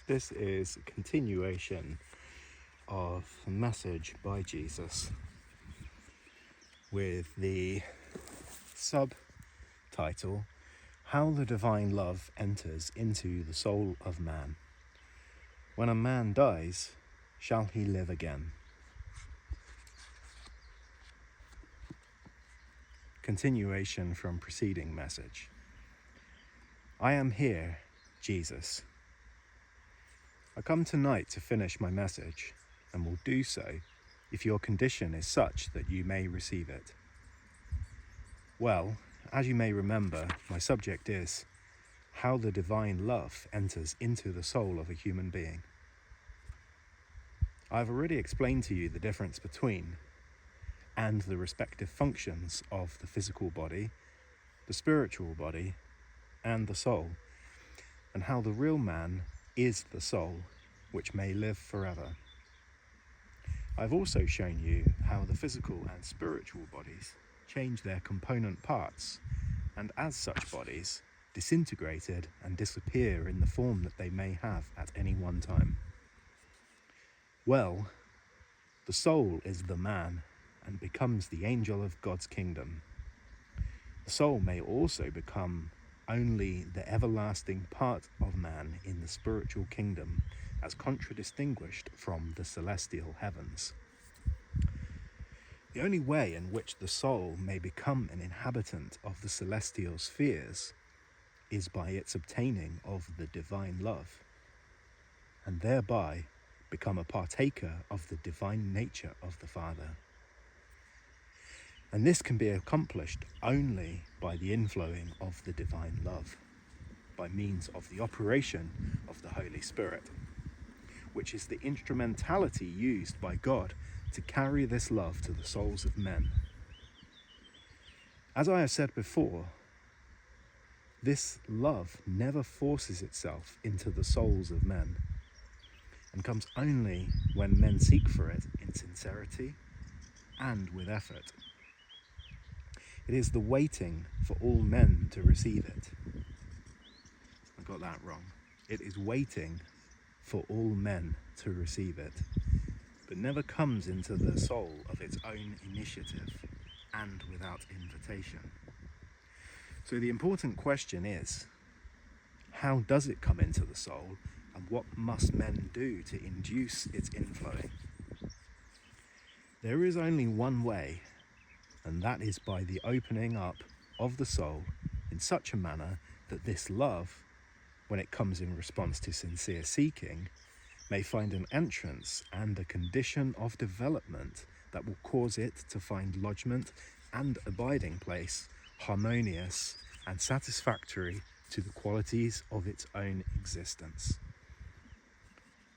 This is a continuation of a message by Jesus with the subtitle, How the Divine Love Enters into the Soul of Man. When a man dies, shall he live again? Continuation from preceding message. I am here, Jesus. I come tonight to finish my message, and will do so if your condition is such that you may receive it. Well, as you may remember, my subject is how the divine love enters into the soul of a human being. I've already explained to you the difference between and the respective functions of the physical body, the spiritual body, and the soul, and how the real man is the soul, which may live forever. I've also shown you how the physical and spiritual bodies change their component parts, and as such bodies, disintegrated and disappear in the form that they may have at any one time. Well, the soul is the man and becomes the angel of God's kingdom. The soul may also become only the everlasting part of man in the spiritual kingdom, as contradistinguished from the celestial heavens. The only way in which the soul may become an inhabitant of the celestial spheres is by its obtaining of the divine love, and thereby become a partaker of the divine nature of the Father. And this can be accomplished only by the inflowing of the divine love, by means of the operation of the Holy Spirit, which is the instrumentality used by God to carry this love to the souls of men. As I have said before, this love never forces itself into the souls of men, and comes only when men seek for it in sincerity and with effort. It is the waiting for all men to receive it. I got that wrong. It is waiting for all men to receive it, but never comes into the soul of its own initiative and without invitation. So the important question is, how does it come into the soul, and what must men do to induce its inflowing? There is only one way, and that is by the opening up of the soul in such a manner that this love, when it comes in response to sincere seeking, may find an entrance and a condition of development that will cause it to find lodgment and abiding place harmonious and satisfactory to the qualities of its own existence.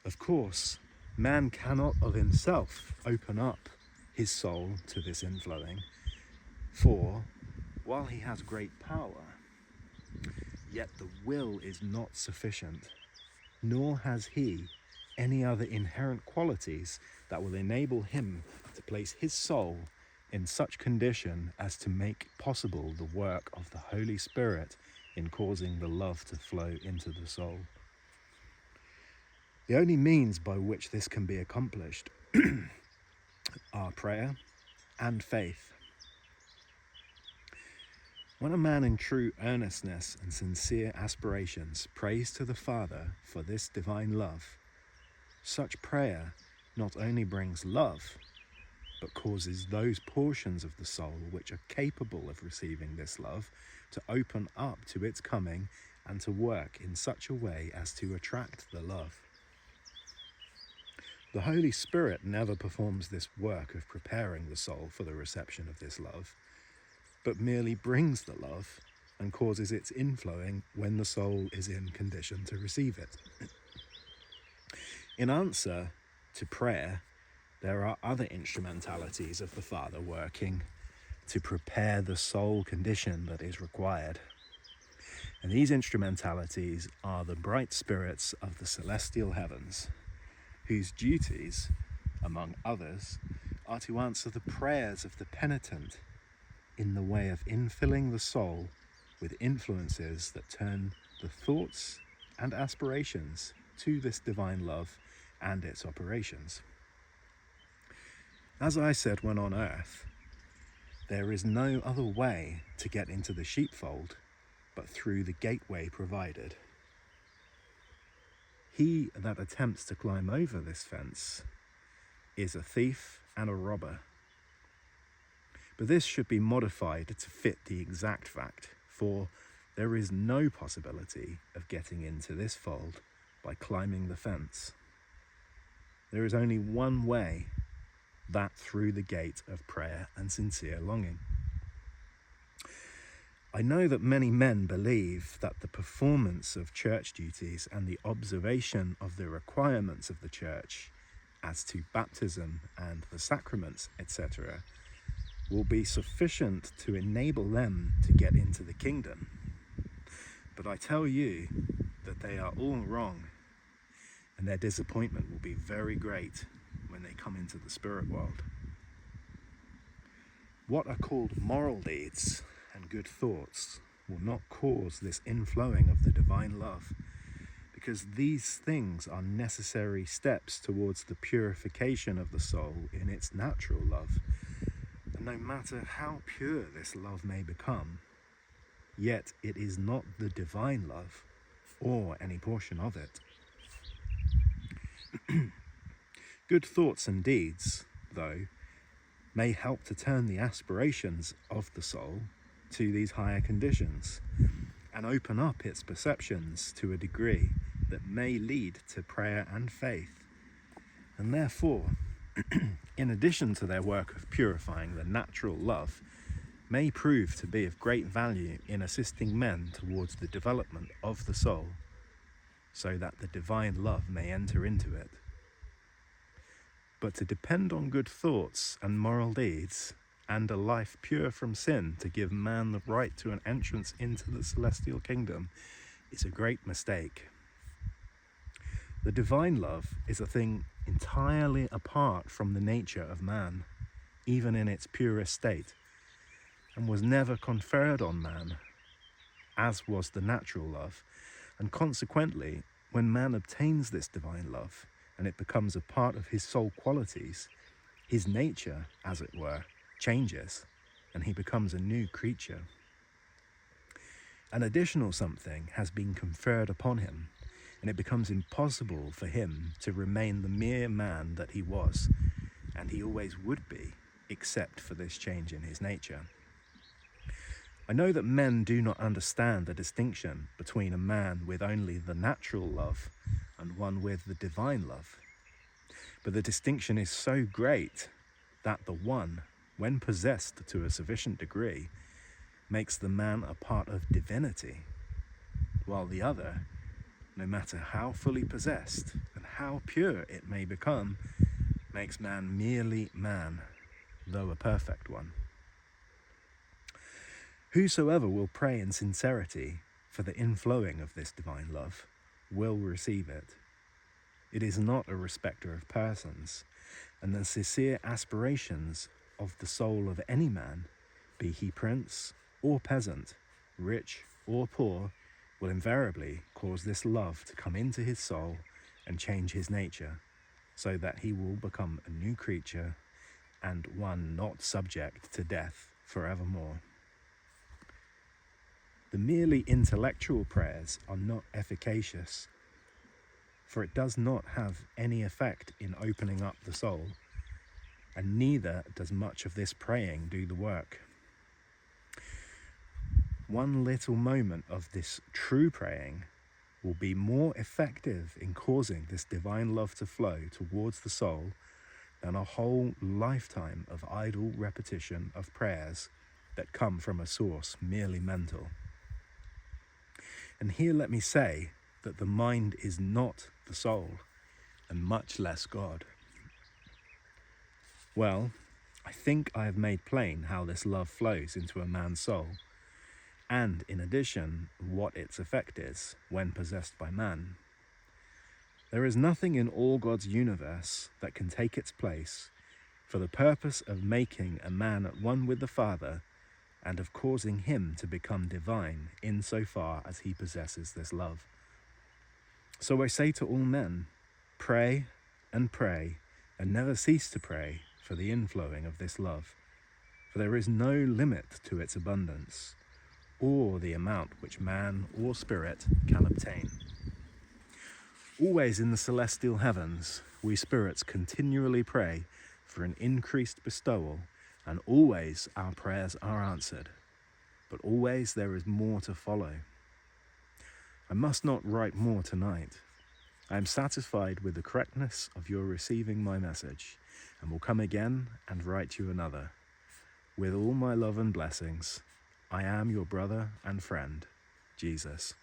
Of course, man cannot of himself open up his soul to this inflowing, for while he has great power, yet the will is not sufficient, nor has he any other inherent qualities that will enable him to place his soul in such condition as to make possible the work of the Holy Spirit in causing the love to flow into the soul. The only means by which this can be accomplished are prayer and faith. When a man in true earnestness and sincere aspirations prays to the Father for this divine love, such prayer not only brings love, but causes those portions of the soul which are capable of receiving this love to open up to its coming and to work in such a way as to attract the love. The Holy Spirit never performs this work of preparing the soul for the reception of this love, but merely brings the love and causes its inflowing when the soul is in condition to receive it. In answer to prayer, there are other instrumentalities of the Father working to prepare the soul condition that is required. And these instrumentalities are the bright spirits of the celestial heavens, whose duties, among others, are to answer the prayers of the penitent in the way of infilling the soul with influences that turn the thoughts and aspirations to this divine love and its operations. As I said when on earth, there is no other way to get into the sheepfold but through the gateway provided. He that attempts to climb over this fence is a thief and a robber. But this should be modified to fit the exact fact, for there is no possibility of getting into this fold by climbing the fence. There is only one way, that through the gate of prayer and sincere longing. I know that many men believe that the performance of church duties and the observation of the requirements of the church as to baptism and the sacraments, etc., will be sufficient to enable them to get into the kingdom. But I tell you that they are all wrong, and their disappointment will be very great when they come into the spirit world. What are called moral deeds and good thoughts will not cause this inflowing of the divine love, because these things are necessary steps towards the purification of the soul in its natural love. And no matter how pure this love may become, yet it is not the divine love or any portion of it. Good thoughts and deeds, though, may help to turn the aspirations of the soul to these higher conditions and open up its perceptions to a degree that may lead to prayer and faith, and therefore, in addition to their work of purifying the natural love, may prove to be of great value in assisting men towards the development of the soul, so that the divine love may enter into it. But to depend on good thoughts and moral deeds and a life pure from sin to give man the right to an entrance into the celestial kingdom is a great mistake. The divine love is a thing entirely apart from the nature of man, even in its purest state, and was never conferred on man, as was the natural love, and consequently, when man obtains this divine love, and it becomes a part of his soul qualities, his nature, as it were, changes, and he becomes a new creature. An additional something has been conferred upon him, and it becomes impossible for him to remain the mere man that he was, and he always would be, except for this change in his nature. I know that men do not understand the distinction between a man with only the natural love and one with the divine love. But the distinction is so great that the one, when possessed to a sufficient degree, makes the man a part of divinity, while the other, no matter how fully possessed and how pure it may become, makes man merely man, though a perfect one. Whosoever will pray in sincerity for the inflowing of this divine love will receive it. It is not a respecter of persons, and the sincere aspirations of the soul of any man, be he prince or peasant, rich or poor, will invariably cause this love to come into his soul and change his nature, so that he will become a new creature and one not subject to death forevermore. The merely intellectual prayers are not efficacious, for it does not have any effect in opening up the soul, and neither does much of this praying do the work. One little moment of this true praying will be more effective in causing this divine love to flow towards the soul than a whole lifetime of idle repetition of prayers that come from a source merely mental. And here let me say that the mind is not the soul, and much less God. Well, I think I have made plain how this love flows into a man's soul, and in addition, what its effect is when possessed by man. There is nothing in all God's universe that can take its place for the purpose of making a man at one with the Father and of causing him to become divine insofar as he possesses this love. So I say to all men, pray, and never cease to pray for the inflowing of this love, for there is no limit to its abundance, or the amount which man or spirit can obtain. Always in the celestial heavens, we spirits continually pray for an increased bestowal, and always our prayers are answered. But always there is more to follow. I must not write more tonight. I am satisfied with the correctness of your receiving my message, and will come again and write you another. With all my love and blessings, I am your brother and friend, Jesus.